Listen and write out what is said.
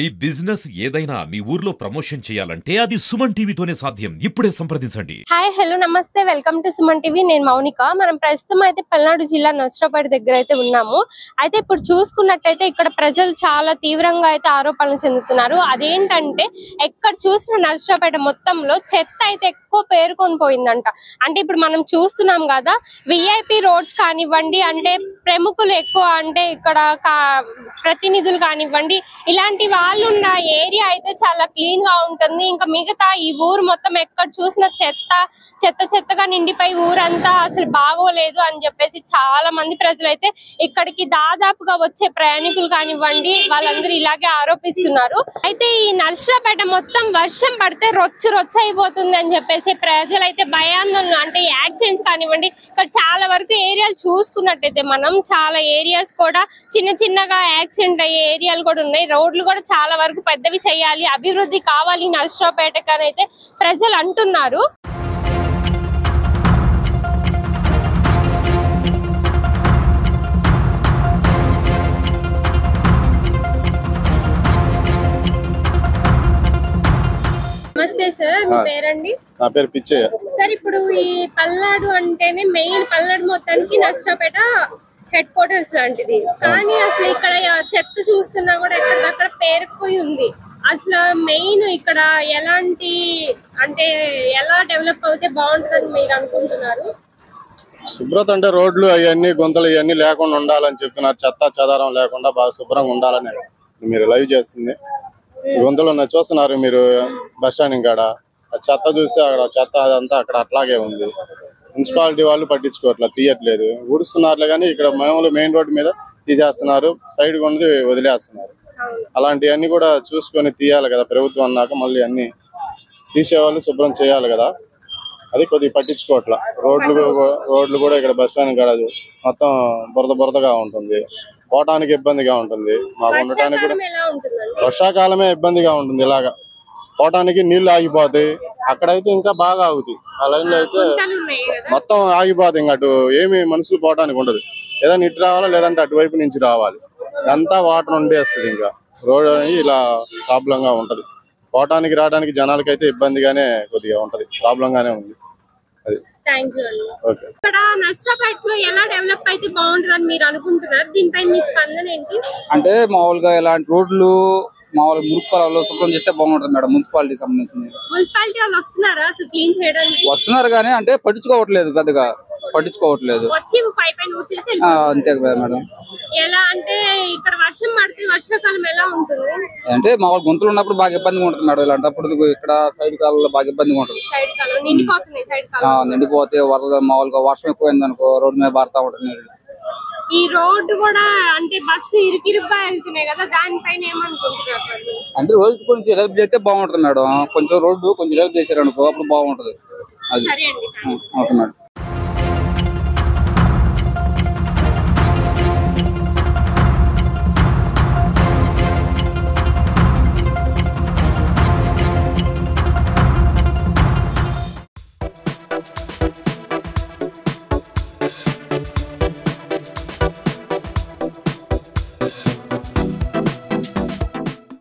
ఈ బిజినెస్ ఏదైనా మీ ఊర్లో ప్రమోషన్ చేయాలంటే అది సుమన్ టీవీతోనే సాధ్యం. ఇప్పుడే సంప్రదించండి. హాయ్ హలో నమస్తే, వెల్కమ్ టు సుమన్ టీవీ. నేను మౌనిక. మనం ప్రస్తుతం అయితే పల్నాడు జిల్లా నర్సరావుపేట దగ్గర అయితే ఉన్నాము. అయితే ఇప్పుడు చూసుకున్నట్టయితే ఇక్కడ ప్రజలు చాలా తీవ్రంగా అయితే ఆరోపణలు చెందుతున్నారు. అదేంటంటే ఎక్కడ చూసిన నర్సరావుపేట మొత్తంలో చెత్త అయితే ఎక్కువ పేరుకొని పోయిందంట. అంటే ఇప్పుడు మనం చూస్తున్నాం కదా, విఐపి రోడ్స్ కానివ్వండి, అంటే ప్రముఖులు ఎక్కువ, అంటే ఇక్కడ ప్రతినిధులు కానివ్వండి, ఇలాంటి వాళ్ళు ఉన్న ఏరియా అయితే చాలా క్లీన్ గా ఉంటుంది. ఇంకా మిగతా ఈ ఊరు మొత్తం ఎక్కడ చూసిన చెత్తగా నిండిపోయి ఊరంతా అసలు బాగోలేదు అని చెప్పేసి చాలా మంది ప్రజలు అయితే ఇక్కడికి దాదాపుగా వచ్చే ప్రయాణికులు కానివ్వండి, వాళ్ళందరూ ఇలాగే ఆరోపిస్తున్నారు. అయితే ఈ నర్సరావుపేట మొత్తం వర్షం పడితే రొచ్చు అయిపోతుంది అని చెప్పేసి ప్రజలైతే భయాందోళన, అంటే యాక్సిడెంట్స్ కానివ్వండి, ఇక్కడ చాలా వరకు ఏరియాలు చూసుకున్నట్టయితే మనం చాలా ఏరియాస్ కూడా చిన్నగా యాక్సిడెంట్ అయ్యే ఏరియాలు కూడా ఉన్నాయి. రోడ్లు కూడా చాలా వరకు పెద్దవి చేయాలి, అభివృద్ధి కావాలి నర్సరావుపేటకి అని అయితే ప్రజలు అంటున్నారు. నమస్తే సార్, మీ పేరండి? నా పేరు పిచ్చయ్య సార్. ఇప్పుడు ఈ పల్నాడు అంటేనే మెయిన్, పల్నాడు మొత్తానికి నర్సరావుపేట హెడ్ క్వార్టర్స్ లాంటిది. కానీ అసలు ఇక్కడ చెత్త చూస్తున్నా కూడా ఎక్కడికక్కడ పేరుకుపోయి ఉంది. అసలు మెయిన్ ఇక్కడ ఎలాంటి, అంటే ఎలా డెవలప్ అవుతే బాగుంటుందని మీరు అనుకుంటున్నారు? శుభ్రత అంటే రోడ్లు అవన్నీ గుంతలు ఇవన్నీ లేకుండా ఉండాలని చెప్తున్నారు. చెత్త చెదారం లేకుండా బాగా శుభ్రంగా ఉండాలని మీరు లైవ్ చేస్తుంది. గుంతలు ఉన్నాయి చూస్తున్నారు మీరు బస్ స్టాండింగ్ కాడ. ఆ చెత్త చూస్తే అక్కడ చెత్త అదంతా అక్కడ అట్లాగే ఉంది. మున్సిపాలిటీ వాళ్ళు పట్టించుకోవట్లేదు, తీయట్లేదు. ఊడుస్తున్నారులే కానీ ఇక్కడ మామూలు మెయిన్ రోడ్డు మీద తీసేస్తున్నారు, సైడ్ కొండి వదిలేస్తున్నారు. అలాంటివన్నీ కూడా చూసుకొని తీయాలి కదా ప్రభుత్వం అన్నాక. మళ్ళీ అన్ని తీసేవాళ్ళు శుభ్రం చేయాలి కదా, అది కొద్దిగా పట్టించుకోవట్లా. రోడ్లు కూడా ఇక్కడ బస్ స్టాండ్ కాడ మొత్తం బురదగా ఉంటుంది, పోవటానికి ఇబ్బందిగా ఉంటుంది. మాకు ఉండటానికి కూడా వర్షాకాలమే ఇబ్బందిగా ఉంటుంది. ఇలాగా పోవటానికి నీళ్లు ఆగిపోతాయి, అక్కడైతే ఇంకా బాగా ఆగుతాయి. ఆ లైన్లో అయితే మొత్తం ఆగిపోతాయి. ఇంకా అటు ఏమి మనుషులు పోవటానికి ఉండదు. ఏదైనా ఇటు రావాలా, లేదంటే అటువైపు నుంచి రావాలి. అంతా వాటర్ ఉండేస్తుంది. ఇంకా రోడ్ ఇలా ప్రాబ్లం గా ఉంటది. పోవటానికి రావడానికి జనాలకి అయితే ఇబ్బందిగానే కొద్దిగా ఉంటది, ప్రాబ్లం గానే ఉంది. అది ఇక్కడ నర్సరావుపేటలో ఎలా డెవలప్ అయితే బాగుంటుందని మీరు అనుకుంటున్నారు? దీనిపై మీ స్పందన ఏంటి? అంటే మామూలుగా ఇలాంటి రోడ్లు మామూలుగా మురుక్కలలో శుభ్రం చేస్తే బాగుంటుంది మేడం. మున్సిపాలిటీ సంబంధించింది. మున్సిపాలిటీ వాళ్ళు వస్తున్నారా అసలు క్లీన్ చేయడానికి? వస్తున్నారు కానీ అంటే పట్టించుకోవట్లేదు, పెద్దగా పట్టించుకోవట్లేదు. అంతే మేడం. ఎలా అంటే ఇక్కడ వర్షం పడితే వర్షాకాలం ఎలా ఉంటుంది అంటే మామూలు గుంతలు ఉన్నప్పుడు బాగా ఇబ్బందిగా ఉంటుంది మేడం. ఇలాంటప్పుడు ఇక్కడ సైడ్ కాలంలో బాగా ఇబ్బందిగా ఉంటుంది. నిండిపోతే వరద మామూలుగా వర్షం ఎక్కువైంది అనుకో రోడ్డు మీద బారుతా ఉంటుంది. ఈ రోడ్డు కూడా అంటే బస్సు ఇరుకిరుగ్గా వెళ్తున్నాయి కదా, దానిపైన ఏమనుకుంటున్నారు? అంటే రోడ్డు కొంచెం హెల్ప్ చేస్తే బాగుంటుంది మేడం. కొంచెం రోడ్డు కొంచెం హెల్ప్ చేశారు అనుకో అప్పుడు బాగుంటది. అది ఓకే మేడం.